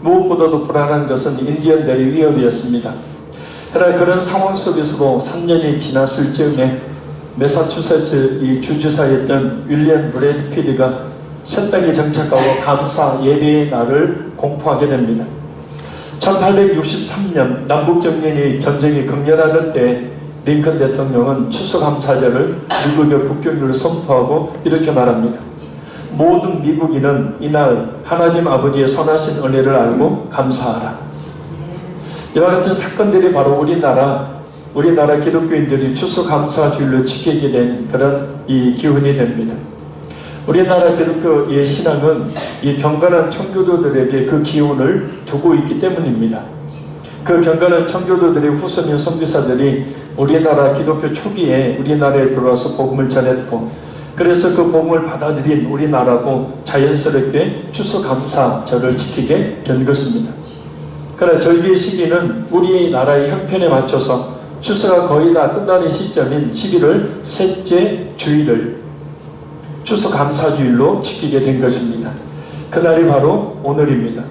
무엇보다도 불안한 것은 인디언들의 위협이었습니다. 그러나 그런 상황 속에서도 3년이 지났을 즈음에 매사추세츠 이 주지사였던 윌리엄 브래드피드가 새 땅에 정착하고 감사 예배의 날을 공포하게 됩니다. 1863년 남북정년이 전쟁이 극렬하던 때 링컨 대통령은 추수감사절을 미국의 국경으로 선포하고 이렇게 말합니다. 모든 미국인은 이날 하나님 아버지의 선하신 은혜를 알고 감사하라. 이와 같은 사건들이 바로 우리나라 기독교인들이 추수감사주일로 지키게 된 그런 이 기운이 됩니다. 우리나라 기독교의 신앙은 이 경건한 청교도들에게 그 기운을 두고 있기 때문입니다. 그 경건한 청교도들의 후손인 선교사들이 우리나라 기독교 초기에 우리나라에 들어와서 복음을 전했고, 그래서 그 복음을 받아들인 우리나라고 자연스럽게 추수감사절을 지키게 된 것입니다. 그러나 절기의 시기는 우리나라의 형편에 맞춰서 추수가 거의 다 끝나는 시점인 11월 셋째 주일을 추수감사주일로 지키게 된 것입니다. 그날이 바로 오늘입니다.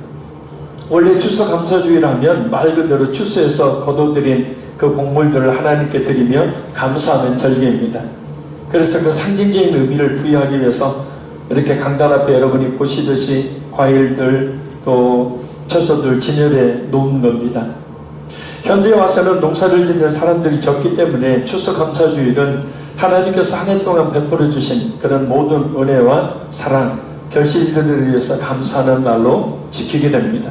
원래 추수감사주일 하면 말 그대로 추수해서 거둬들인 그 곡물들을 하나님께 드리며 감사하는 절기입니다. 그래서 그 상징적인 의미를 부여하기 위해서 이렇게 강단 앞에 여러분이 보시듯이 과일들 또 채소들 진열해 놓은 겁니다. 현대에 와서는 농사를 짓는 사람들이 적기 때문에 추수감사주일은 하나님께서 한 해 동안 베풀어 주신 그런 모든 은혜와 사랑, 결실들을 위해서 감사하는 날로 지키게 됩니다.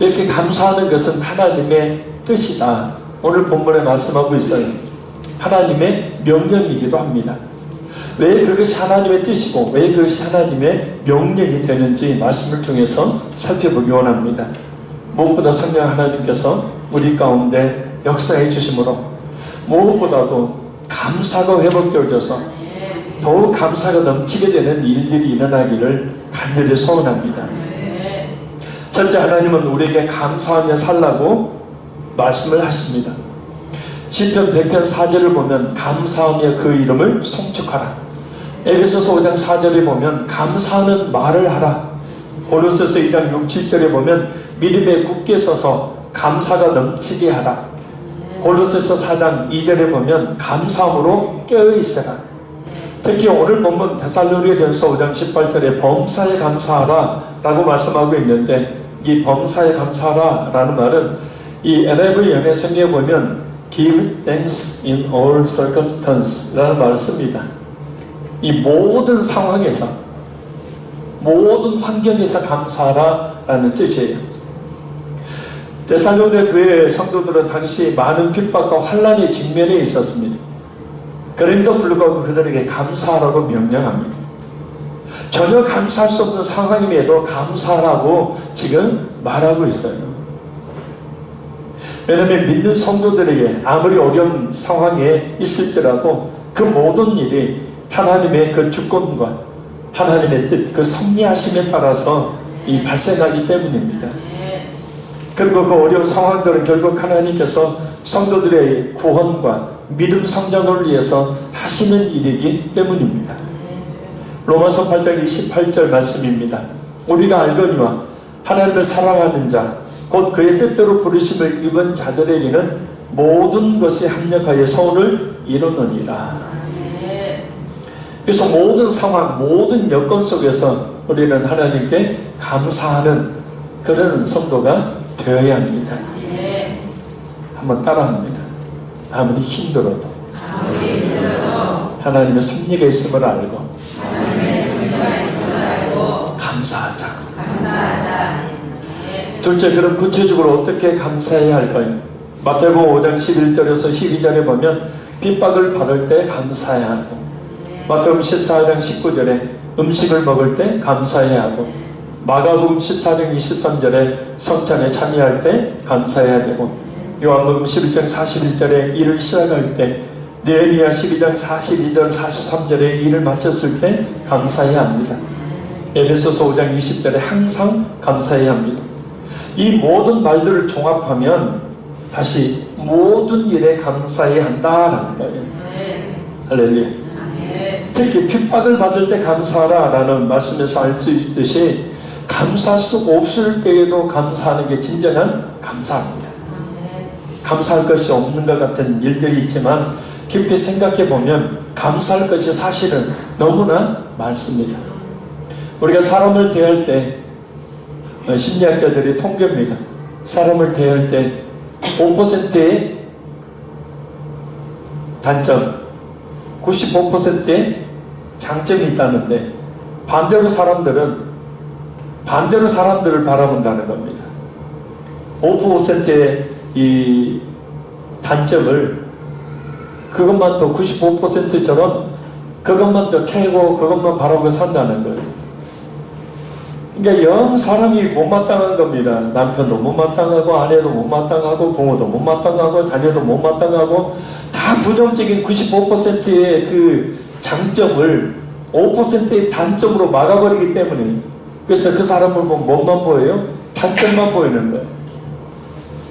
이렇게 감사하는 것은 하나님의 뜻이다. 오늘 본문에 말씀하고 있어요. 하나님의 명령이기도 합니다. 왜 그것이 하나님의 뜻이고 왜 그것이 하나님의 명령이 되는지 말씀을 통해서 살펴보기 원합니다. 무엇보다 성령 하나님께서 우리 가운데 역사해 주심으로 무엇보다도 감사가 회복되어져서 더욱 감사가 넘치게 되는 일들이 일어나기를 간절히 소원합니다. 첫째, 하나님은 우리에게 감사하며 살라고 말씀을 하십니다. 시편 100편 4절을 보면 감사하며 그 이름을 송축하라. 에베소서 5장 4절에 보면 감사하는 말을 하라. 고로새서 2장 6, 7절에 보면 믿음에 굳게 서서 감사가 넘치게 하라. 골로새서 4장 2절에 보면 감사함으로 깨어있어라. 특히 오늘 본문 데살로니가전서 5장 18절에 범사에 감사하라 라고 말씀하고 있는데, 이 범사에 감사하라 라는 말은 이 NIV 연의 성경에 보면 Give thanks in all circumstances 라는 말을 씁니다. 이 모든 상황에서 모든 환경에서 감사하라 라는 뜻이에요. 데살로니가 교회의 성도들은 당시 많은 핍박과 환난의 직면에 있었습니다. 그럼에도 불구하고 그들에게 감사하라고 명령합니다. 전혀 감사할 수 없는 상황임에도 감사하라고 지금 말하고 있어요. 왜냐하면 믿는 성도들에게 아무리 어려운 상황에 있을지라도 그 모든 일이 하나님의 그 주권과 하나님의 뜻, 그 섭리하심에 따라서 이 발생하기 때문입니다. 그리고 그 어려운 상황들은 결국 하나님께서 성도들의 구원과 믿음 성장을 위해서 하시는 일이기 때문입니다. 로마서 8장 28절 말씀입니다. 우리가 알거니와 하나님을 사랑하는 자, 곧 그의 뜻대로 부르심을 입은 자들에게는 모든 것이 합력하여 선을 이루느니라. 그래서 모든 상황, 모든 여건 속에서 우리는 하나님께 감사하는 그런 성도가 되어야 합니다. 한번 따라합니다. 아무리 힘들어도 하나님의 섭리가 있음을 알고 감사하자. 둘째, 그럼 구체적으로 어떻게 감사해야 할까요? 마태복음 5장 11절에서 12절에 보면 핍박을 받을 때 감사해야 하고, 마태복음 14장 19절에 음식을 먹을 때 감사해야 하고, 마가복음 14장 23절에 성찬에 참여할 때 감사해야 되고, 요한복음 11장 41절에 일을 시작할 때, 느헤미야 12장 42절 43절에 일을 마쳤을 때 감사해야 합니다. 에베소서 5장 20절에 항상 감사해야 합니다. 이 모든 말들을 종합하면 다시 모든 일에 감사해야 한다라는 거예요. 할렐루야. 특히 핍박을 받을 때 감사하라 라는 말씀에서 알 수 있듯이 감사할 수 없을 때에도 감사하는 게 진정한 감사합니다. 감사할 것이 없는 것 같은 일들이 있지만 깊이 생각해 보면 감사할 것이 사실은 너무나 많습니다. 우리가 사람을 대할 때 심리학자들이 통계입니다. 사람을 대할 때 5%의 단점, 95%의 장점이 있다는데 반대로 사람들을 바라본다는 겁니다. 5%의 이 단점을 그것만 더 95%처럼 그것만 더 캐고 그것만 바라보고 산다는 거예요. 그러니까 영 사람이 못마땅한 겁니다. 남편도 못마땅하고 아내도 못마땅하고 부모도 못마땅하고 자녀도 못마땅하고 다 부정적인 95%의 그 장점을 5%의 단점으로 막아버리기 때문에 그래서 그 사람을 보면 뭐만 보여요? 단점만 보이는 거예요.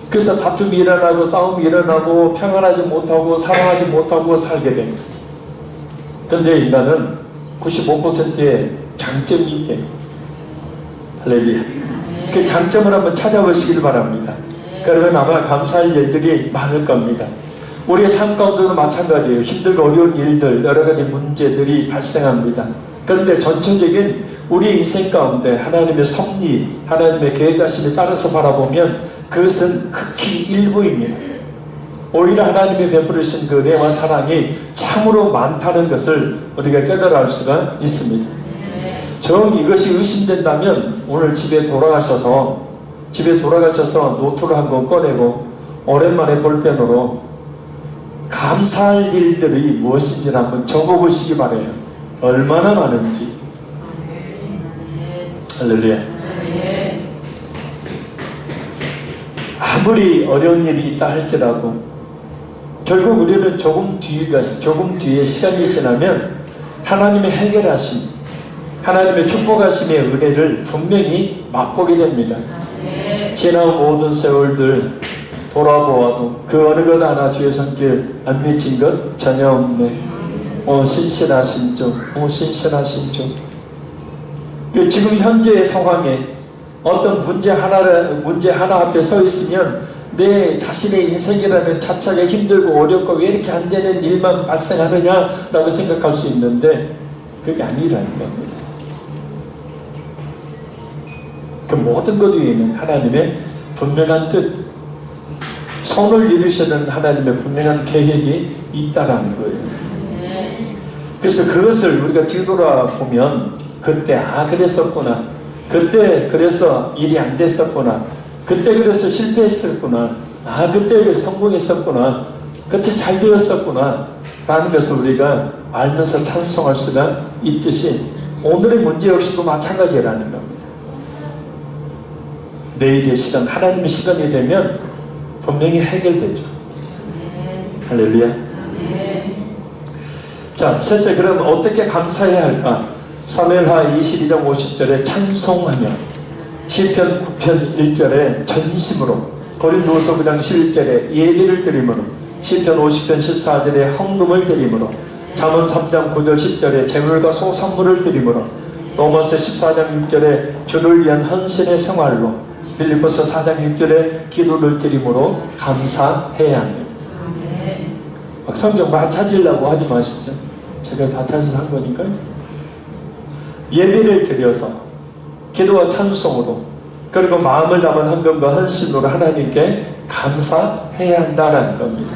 그래서 다툼이 일어나고 싸움이 일어나고 평안하지 못하고 사랑하지 못하고 살게 됩니다. 그런데 인간은 95%의 장점이 있대요. 할렐루야. 그 장점을 한번 찾아보시길 바랍니다. 그러면 아마 감사할 일들이 많을 겁니다. 우리의 삶 가운데도 마찬가지예요. 힘들고 어려운 일들, 여러 가지 문제들이 발생합니다. 그런데 전체적인 우리 인생 가운데 하나님의 섭리, 하나님의 계획하심에 따라서 바라보면 그것은 극히 일부입니다. 오히려 하나님이 베풀으신 그 은혜와 사랑이 참으로 많다는 것을 우리가 깨달아 알 수가 있습니다. 정 이것이 의심된다면 오늘 집에 돌아가셔서 노트를 한번 꺼내고 오랜만에 볼펜으로 감사할 일들이 무엇인지 한번 적어보시기 바라요. 얼마나 많은지. 할렐루야. 아무리 어려운 일이 있다 할지라도 결국 우리는 조금 뒤에 시간이 지나면 하나님의 해결하심, 하나님의 축복하심의 은혜를 분명히 맛보게 됩니다. 지나온 모든 세월들 돌아보아도 그 어느 것 하나 주의 손길 안 미친 것 전혀 없네. 신실하신 주, 신실하신 주. 지금 현재의 상황에 어떤 문제 하나 앞에 서 있으면 내 자신의 인생이라는 자체가 힘들고 어렵고 왜 이렇게 안 되는 일만 발생하느냐라고 생각할 수 있는데 그게 아니라는 겁니다. 그 모든 것 위에는 하나님의 분명한 뜻, 선을 이루시는 하나님의 분명한 계획이 있다라는 거예요. 그래서 그것을 우리가 뒤돌아보면 그때 그랬었구나, 그때 그래서 일이 안 됐었구나, 그때 그래서 실패했었구나, 그때 성공했었구나, 그때 잘 되었었구나 라는 것을 우리가 알면서 찬송할 수가 있듯이 오늘의 문제 역시도 마찬가지라는 겁니다. 내일의 시간, 하나님의 시간이 되면 분명히 해결되죠. 할렐루야. 자, 셋째, 그럼 어떻게 감사해야 할까? 사무엘하 22장 50절에 찬송하며, 시편 9편 1절에 전심으로, 고린도후서 9장 11절에 예배를 드림으로, 시편 50편 14절에 헌금을 드림으로, 잠언 3장 9절 10절에 제물과 소산물을 드림으로, 로마서 14장 6절에 주를 위한 헌신의 생활로, 빌립보서 4장 6절에 기도를 드림으로 감사해야 합니다. 막 성경 막 찾으려고 하지 마십시오. 제가 다 찾아서 한 거니까요. 예배를 드려서 기도와 찬송으로, 그리고 마음을 담은 헌금과 헌신으로 하나님께 감사해야 한다는 겁니다.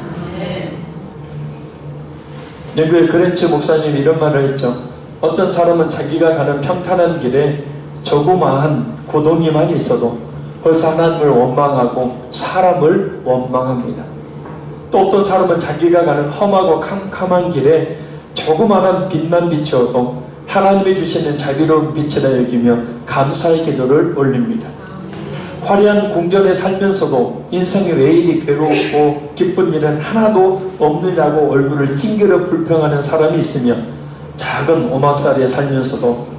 영국의 그랜츠 목사님이 이런 말을 했죠. 어떤 사람은 자기가 가는 평탄한 길에 조그마한 고동이만 있어도 벌써 하나님을 원망하고 사람을 원망합니다. 또 어떤 사람은 자기가 가는 험하고 캄캄한 길에 조그마한 빛만 비추어도 하나님이 주시는 자비로운 빛이라 여기며 감사의 기도를 올립니다. 화려한 궁전에 살면서도 인생이 왜 이리 괴롭고 기쁜 일은 하나도 없느냐고 얼굴을 찡그려 불평하는 사람이 있으며, 작은 오막살이에 살면서도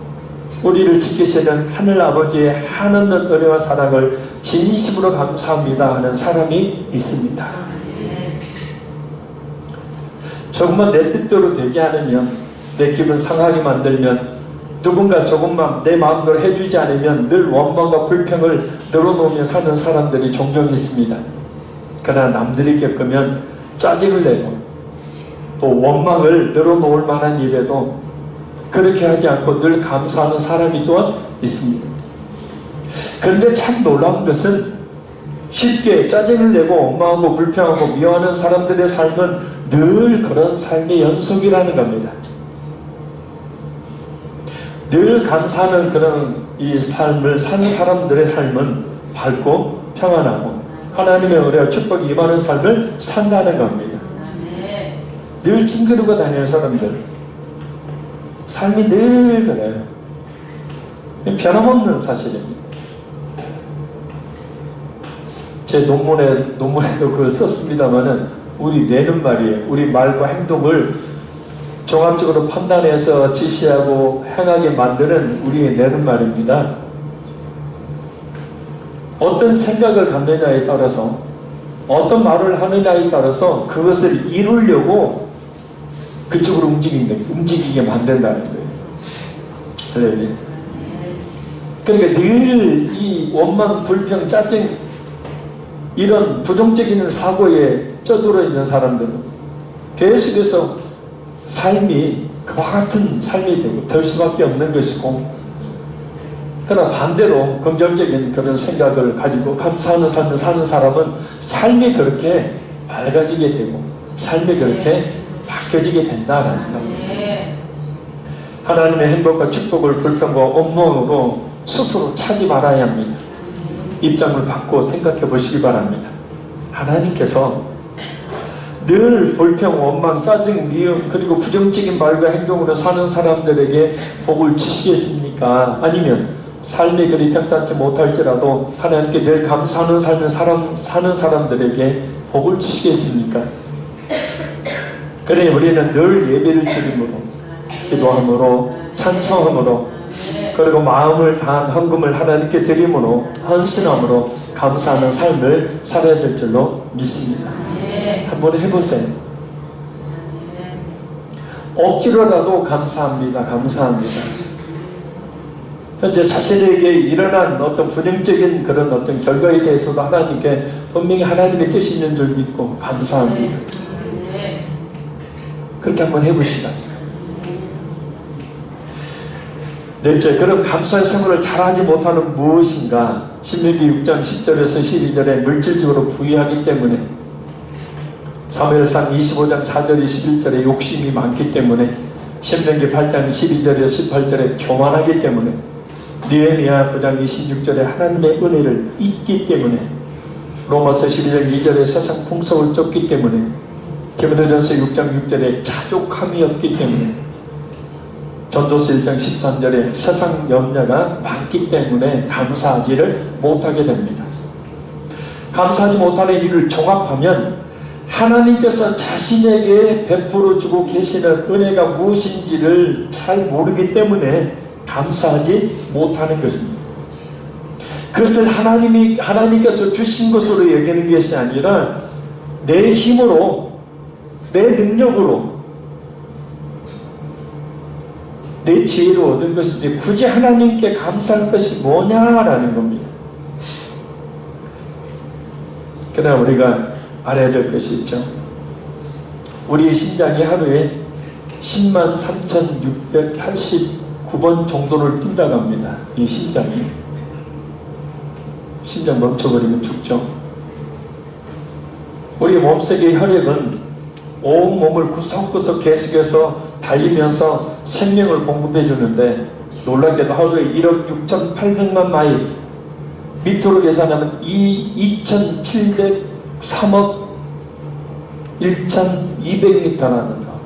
우리를 지키시는 하늘아버지의 한없는 은혜와 사랑을 진심으로 감사합니다 하는 사람이 있습니다. 조금만 내 뜻대로 되게 하면, 내 기분 상하게 만들면 누군가 조금만 내 마음대로 해주지 않으면 늘 원망과 불평을 늘어놓으며 사는 사람들이 종종 있습니다. 그러나 남들이 겪으면 짜증을 내고 또 원망을 늘어놓을 만한 일에도 그렇게 하지 않고 늘 감사하는 사람이 또한 있습니다. 그런데 참 놀라운 것은 쉽게 짜증을 내고 원망하고 불평하고 미워하는 사람들의 삶은 늘 그런 삶의 연속이라는 겁니다. 늘 감사하는 그런 이 삶을 사는 사람들의 삶은 밝고 평안하고 하나님의 은혜와 축복이 임하는 삶을 산다는 겁니다. 늘 찡그리고 다니는 사람들 삶이 늘 그래요. 변함없는 사실입니다. 제 논문에도 그걸 썼습니다만은 우리 뇌는 말이에요. 우리 말과 행동을 종합적으로 판단해서 지시하고 행하게 만드는 우리의 뇌는 말입니다. 어떤 생각을 갖느냐에 따라서 어떤 말을 하느냐에 따라서 그것을 이루려고 그쪽으로 움직이게 만든다는 거예요. 할렐루야. 그러니까 늘 이 원망, 불평, 짜증 이런 부정적인 사고에 쩌들어 있는 사람들은 계속해서 삶이 그와 같은 삶이 될 수밖에 없는 것이고, 그러나 반대로 긍정적인 그런 생각을 가지고 감사하는 삶을 사는 사람은 삶이 그렇게 밝아지게 되고 삶이 그렇게 바뀌어지게 된다라는 겁니다. 하나님의 행복과 축복을 불평과 원망으로 스스로 차지 말아야 합니다. 입장을 바꾸어 생각해 보시기 바랍니다. 하나님께서 늘 불평, 원망, 짜증, 미움 그리고 부정적인 말과 행동으로 사는 사람들에게 복을 주시겠습니까? 아니면 삶이 그리 평탄치 못할지라도 하나님께 늘 감사하는 삶을 사는 사람들에게 복을 주시겠습니까? 그러니 우리는 늘 예배를 드림으로, 기도함으로, 찬송함으로, 그리고 마음을 다한 헌금을 하나님께 드림으로, 헌신함으로 감사하는 삶을 살아야 될 줄로 믿습니다. 한번 해보세요. 억지로라도 감사합니다. 감사합니다. 현재 자신에게 일어난 어떤 부정적인 그런 어떤 결과에 대해서도 하나님께 분명히 하나님의 뜻이 있는 줄 믿고 감사합니다. 그렇게 한번 해보시다. 넷째, 그럼 감사의 생활을 잘하지 못하는 무엇인가? 신명기 6장 10절에서 12절에 물질적으로 부유하기 때문에, 사무엘상 25장 4절 21절에 욕심이 많기 때문에, 신명기 8장 12절에서 18절에 교만하기 때문에, 느헤미야 9장 26절에 하나님의 은혜를 잊기 때문에, 로마서 12장 2절에 세상 풍속을 쫓기 때문에, 디모데전서 6장 6절에 자족함이 없기 때문에, 전도서 1장 13절에 세상 염려가 많기 때문에 감사하지를 못하게 됩니다. 감사하지 못하는 이유를 종합하면 하나님께서 자신에게 베풀어 주고 계시는 은혜가 무엇인지를 잘 모르기 때문에 감사하지 못하는 것입니다. 그것을 하나님께서 주신 것으로 여기는 것이 아니라 내 힘으로, 내 능력으로, 내 지혜로 얻은 것인데 굳이 하나님께 감사할 것이 뭐냐라는 겁니다. 그러나 우리가 알아야 될 것이 있죠. 우리의 심장이 하루에 103,689번 정도를 뛴다고 합니다. 이 심장이. 심장 멈춰버리면 죽죠. 우리 몸속의 혈액은 온 몸을 구석구석 계속해서 달리면서 생명을 공급해 주는데, 놀랍게도 하루에 1억 6,800만 마일, 미터로 계산하면 2,703억 1,200리터라는 거.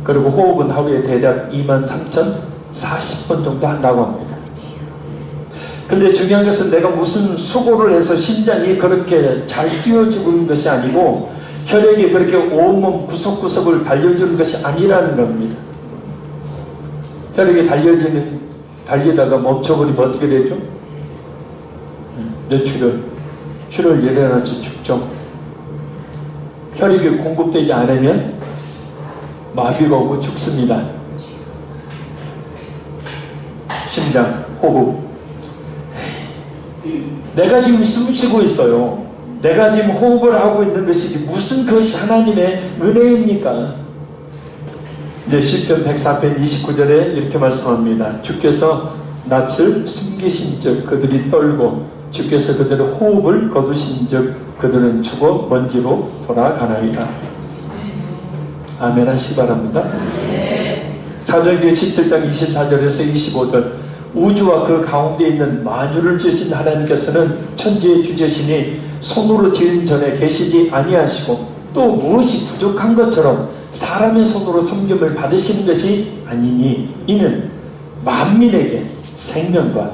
그리고 호흡은 하루에 대략 23,040번 정도 한다고 합니다. 근데 중요한 것은 내가 무슨 수고를 해서 심장이 그렇게 잘 뛰어주고 있는 것이 아니고 혈액이 그렇게 온몸 구석구석을 달려주는 것이 아니라는 겁니다. 혈액이 달리다가 멈춰버리면 어떻게 되죠? 뇌출혈 일어나서 죽죠. 혈액이 공급되지 않으면 마비가 오고 죽습니다. 그냥 호흡. 내가 지금 숨을 쉬고 있어요. 내가 지금 호흡을 하고 있는 것이 무슨 그것이 하나님의 은혜입니까? 이제 시편 104편 29절에 이렇게 말씀합니다. 주께서 낯을 숨기신 즉 그들이 떨고 주께서 그들의 호흡을 거두신 즉 그들은 죽어 먼지로 돌아가나이다. 아멘 하시기 바랍니다. 사도행전 17장 24절에서 25절 우주와 그 가운데 있는 만유를 지으신 하나님께서는 천지의 주제시니 손으로 지은 전에 계시지 아니하시고 또 무엇이 부족한 것처럼 사람의 손으로 섬김을 받으시는 것이 아니니 이는 만민에게 생명과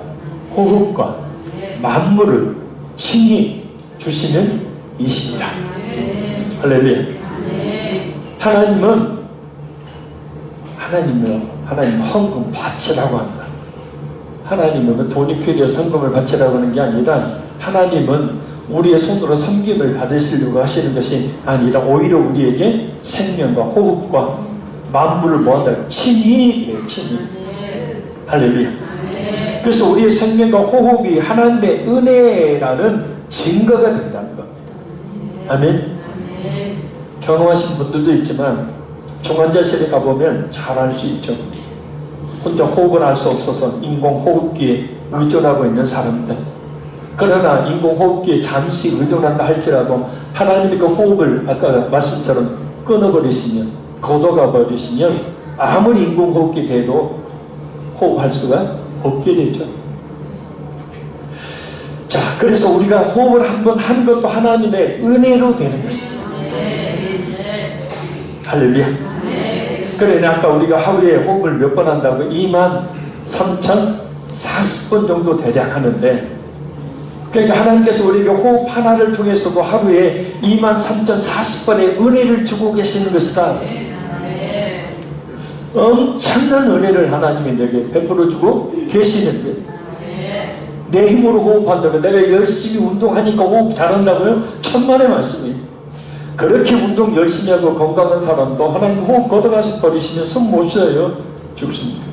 호흡과 만물을 친히 주시는 이십니다. 할렐루야. 하나님은 헌금 바치라고 합니다. 하나님은 돈이 필요해서 헌금을 바치라고 하는 게 아니라 하나님은 우리의 손으로 섬김을 받으시려고 하시는 것이 아니라 오히려 우리에게 생명과 호흡과 만물을 모한다. 친히. 할렐루야. 그래서 우리의 생명과 호흡이 하나님의 은혜라는 증거가 된다는 겁니다. 아멘. 경험하신 분들도 있지만 중환자실에 가보면 잘 알 수 있죠. 혼자 호흡을 할 수 없어서 인공호흡기에 의존하고 있는 사람들. 그러나 인공호흡기에 잠시 의존한다 할지라도 하나님의 그 호흡을 아까 말씀처럼 끊어버리시면, 걷어가 버리시면 아무리 인공호흡기 돼도 호흡할 수가 없게 되죠. 자, 그래서 우리가 호흡을 한번 한 것도 하나님의 은혜로 되는 것입니다. 할렐루야. 그래, 아까 우리가 하루에 호흡을 몇 번 한다고 23,040번 정도 대략 하는데, 그러니까 하나님께서 우리에게 호흡 하나를 통해서도 하루에 23,040번의 은혜를 주고 계시는 것이다. 엄청난 은혜를 하나님이 내게 베풀어주고 계시는데, 내 힘으로 호흡한다고 내가 열심히 운동하니까 호흡 잘한다고요? 천만의 말씀이에요. 그렇게 운동 열심히 하고 건강한 사람도 하나님 호흡 걷어가시 버리시면 숨 못 쉬어요. 죽습니다.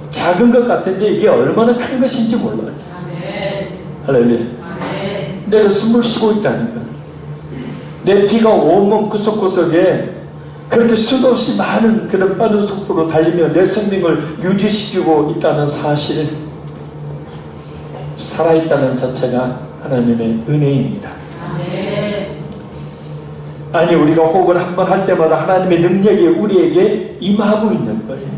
작은 것 같은데 이게 얼마나 큰 것인지 몰라요. 할렐루야. 내가 숨을 쉬고 있다니까. 내 피가 온몸 구석구석에 그렇게 수도 없이 많은 그런 빠른 속도로 달리며 내 생명을 유지시키고 있다는 사실, 살아있다는 자체가 하나님의 은혜입니다. 아니, 우리가 호흡을 한 번 할 때마다 하나님의 능력이 우리에게 임하고 있는 거예요.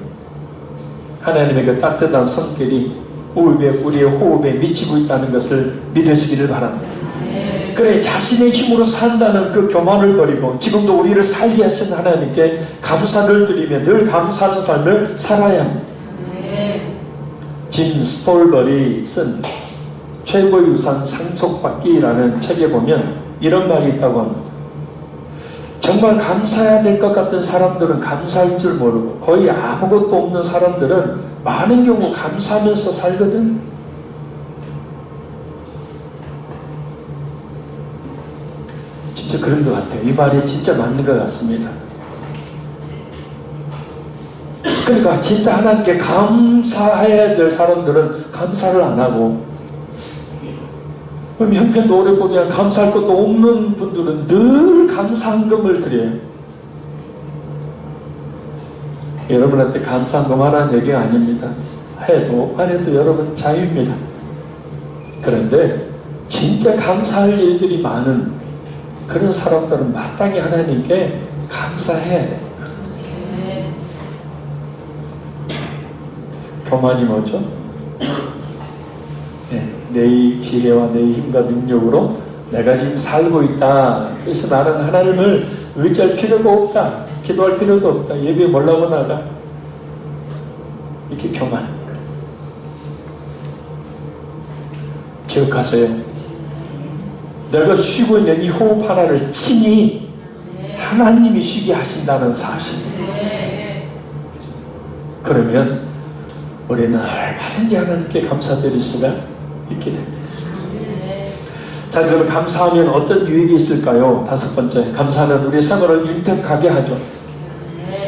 하나님의 그 따뜻한 손길이 우리의 호흡에 미치고 있다는 것을 믿으시기를 바랍니다. 그래, 자신의 힘으로 산다는 그 교만을 버리고 지금도 우리를 살게 하신 하나님께 감사를 드리며 늘 감사하는 삶을 살아야 합니다. 짐 스톨버리 쓴 최고의 우산 상속받기라는 책에 보면 이런 말이 있다고 합니다. 정말 감사해야 될 것 같은 사람들은 감사할 줄 모르고 거의 아무것도 없는 사람들은 많은 경우 감사하면서 살거든. 진짜 그런 것 같아요. 이 말이 진짜 맞는 것 같습니다. 그러니까 진짜 하나님께 감사해야 될 사람들은 감사를 안 하고, 그럼 형편도 오래 보면 감사할 것도 없는 분들은 늘 감사한금을 드려요. 여러분한테 감사한금 하라는 얘기가 아닙니다. 해도 안 해도 여러분 자유입니다. 그런데 진짜 감사할 일들이 많은 그런 사람들은 마땅히 하나님께 감사해야 돼요. 교만이 뭐죠? 내 지혜와 내 힘과 능력으로 내가 지금 살고 있다. 그래서 나는 하나님을 의지할 필요가 없다. 기도할 필요도 없다. 예배 몰라고 나가. 이렇게 교만. 기억하세요. 내가 쉬고 있는 이 호흡 하나를 친히 하나님이 쉬게 하신다는 사실. 그러면 우리는 얼마든지 하나님께 감사드릴 수가 있게 됩니다. 자, 그러면 감사하면 어떤 유익이 있을까요? 다섯 번째, 감사는 우리 생활을 윤택하게 하죠.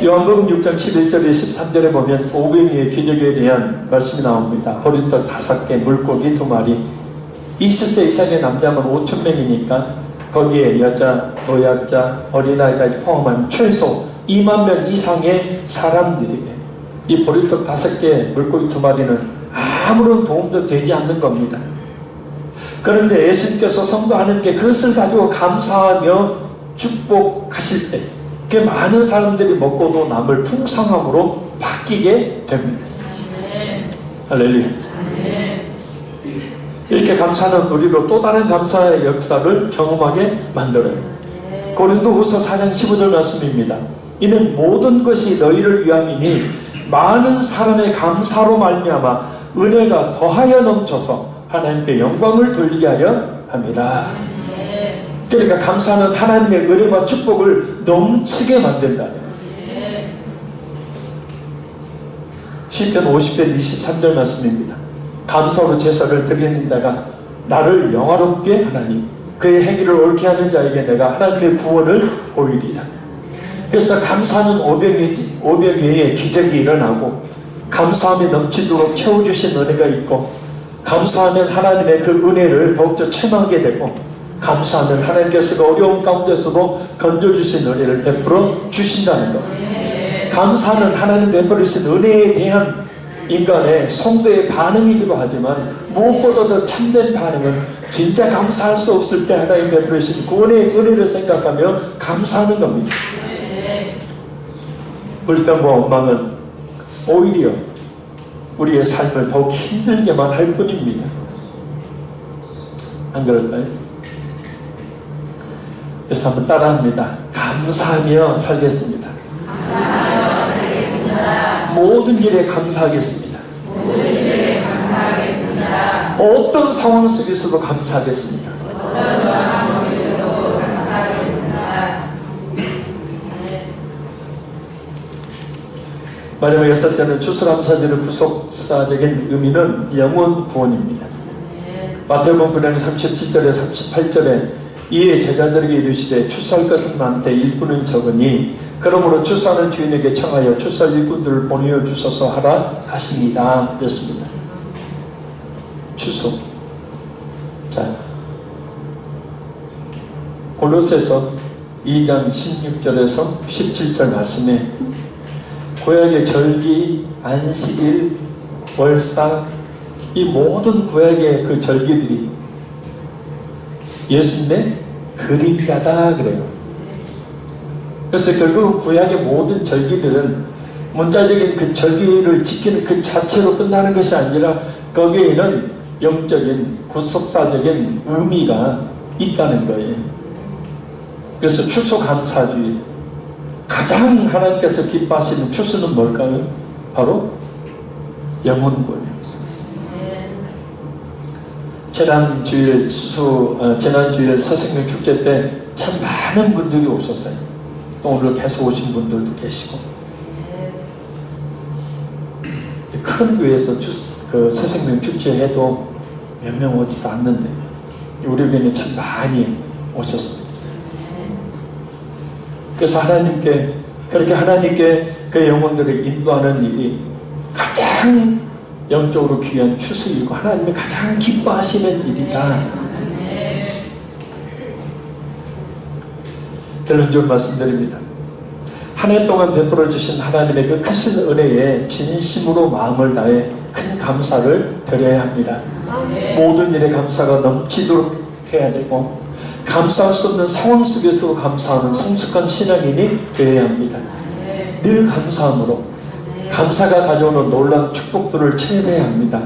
요한복음 6장 11절에 13절에 보면 오병이의 기적에 대한 말씀이 나옵니다. 보리떡 5개, 물고기 2마리. 20세 이상의 남자면 5,000명이니까 거기에 여자, 노약자, 어린아이까지 포함한 최소 2만 명 이상의 사람들에게 이 보리떡 5개, 물고기 2마리는 아무런 도움도 되지 않는 겁니다. 그런데 예수님께서 성도 하나님께 그것을 가지고 감사하며 축복하실 때 그 많은 사람들이 먹고도 남을 풍성함으로 바뀌게 됩니다. 할렐루야. 이렇게 감사는 우리로 또 다른 감사의 역사를 경험하게 만들어요. 고린도후서 4장 15절 말씀입니다. 이는 모든 것이 너희를 위함이니 많은 사람의 감사로 말미암아 은혜가 더하여 넘쳐서 하나님께 영광을 돌리게 하려 합니다. 그러니까 감사는 하나님의 은혜와 축복을 넘치게 만든다. 시편 50편 23절 말씀입니다. 감사로 제사를 드리는 자가 나를 영화롭게 하나니 그의 행위를 옳게 하는 자에게 내가 하나님의 구원을 보이리라. 그래서 감사는 오병이의 기적이 일어나고 감사함이 넘치도록 채워주신 은혜가 있고 감사하면 하나님의 그 은혜를 더욱더 체험하게 되고 감사하면 하나님께서 그 어려운 가운데서도 건져주신 은혜를 베풀어 주신다는 것. 감사는 하나님 베풀으신 은혜에 대한 인간의 성도의 반응이기도 하지만 무엇보다 더 참된 반응은 진짜 감사할 수 없을 때 하나님 베풀으신 구원의 은혜를 생각하며 감사하는 겁니다. 불평과 원망은 오히려 우리의 삶을 더욱 힘들게만 할 뿐입니다. 안 그럴까요? 그래서 한번 따라합니다. 감사하며 살겠습니다. 감사하며 살겠습니다. 모든 일에 감사하겠습니다. 모든 일에 감사하겠습니다. 어떤 상황 속에서도 감사하겠습니다. 어떤 상황 속에서도 감사하겠습니다. 마지막 6번째는 추수감사절의 구속사적인 의미는 영혼 구원입니다. 마태복음 9장 37절에 38절에 이에 제자들에게 이르시되 추수할 것은 많되 일꾼은 적으니 그러므로 추수하는 주인에게 청하여 추수할 일꾼들을 보내어 주소서 하라 하십니다. 그랬습니다. 추수. 자, 골로새서 2장 16절에서 17절 말씀에 구약의 절기, 안식일, 월삭 이 모든 구약의 그 절기들이 예수님의 그림자다 그래요. 그래서 결국 구약의 모든 절기들은 문자적인 그 절기를 지키는 그 자체로 끝나는 것이 아니라 거기에는 영적인 구속사적인 의미가 있다는 거예요. 그래서 추수감사주의 가장 하나님께서 기뻐하시는 추수는 뭘까요? 바로 영혼구원이에요. 지난주일 서생명 축제 때 참 많은 분들이 오셨어요. 또 오늘 계속 오신 분들도 계시고 큰 교회에서 그 서생명 축제 해도 몇 명 오지도 않는데 우리 교회는 참 많이 오셨습니다. 그래서 그렇게 하나님께 그 영혼들을 인도하는 일이 가장 영적으로 귀한 추수이고 하나님이 가장 기뻐하시는 일이다. 결론적으로 말씀드립니다. 한 해 동안 베풀어 주신 하나님의 그 크신 은혜에 진심으로 마음을 다해 큰 감사를 드려야 합니다. 모든 일에 감사가 넘치도록 해야 되고 감사할 수 없는 상황 속에서 감사하는 성숙한 신앙인이 되어야 합니다. 늘 감사함으로 감사가 가져오는 놀라운 축복들을 체험해야 합니다.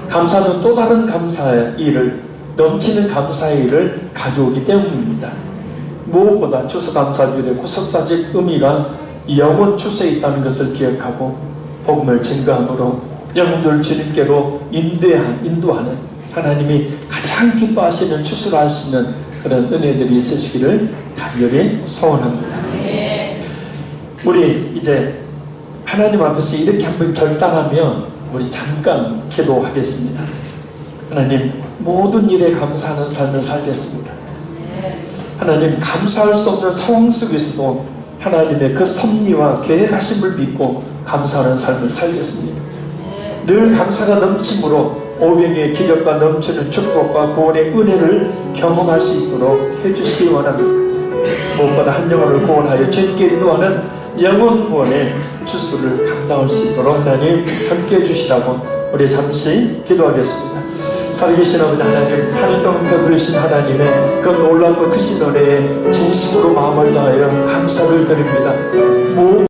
감사는 또 다른 감사의 일을, 넘치는 감사의 일을 가져오기 때문입니다. 무엇보다 추수감사주일의 구속사적 의미가 영원 추수에 있다는 것을 기억하고 복음을 증거함으로 영혼들을 주님께로 인도하는 하나님이 가장 기뻐하시는 추수를 할 수 있는 그런 은혜들이 있으시기를 간절히 소원합니다. 우리 이제 하나님 앞에서 이렇게 한번 결단하면 우리 잠깐 기도하겠습니다. 하나님, 모든 일에 감사하는 삶을 살겠습니다. 하나님, 감사할 수 없는 상황 속에서도 하나님의 그 섭리와 계획하심을 믿고 감사하는 삶을 살겠습니다. 늘 감사가 넘침으로 오병이의 기적과 넘치는 축복과 구원의 은혜를 경험할 수 있도록 해주시기 원합니다. 무엇보다 한 영혼을 구원하여 죄께 인도하는 영혼 구원의 주수를 감당할 수 있도록 하나님 함께 해주시라고 우리 잠시 기도하겠습니다. 살아계신 아버지 하나님, 하늘 가운데 부르신 하나님의 그 놀랍고 크신 은혜에 진심으로 마음을 다하여 감사를 드립니다.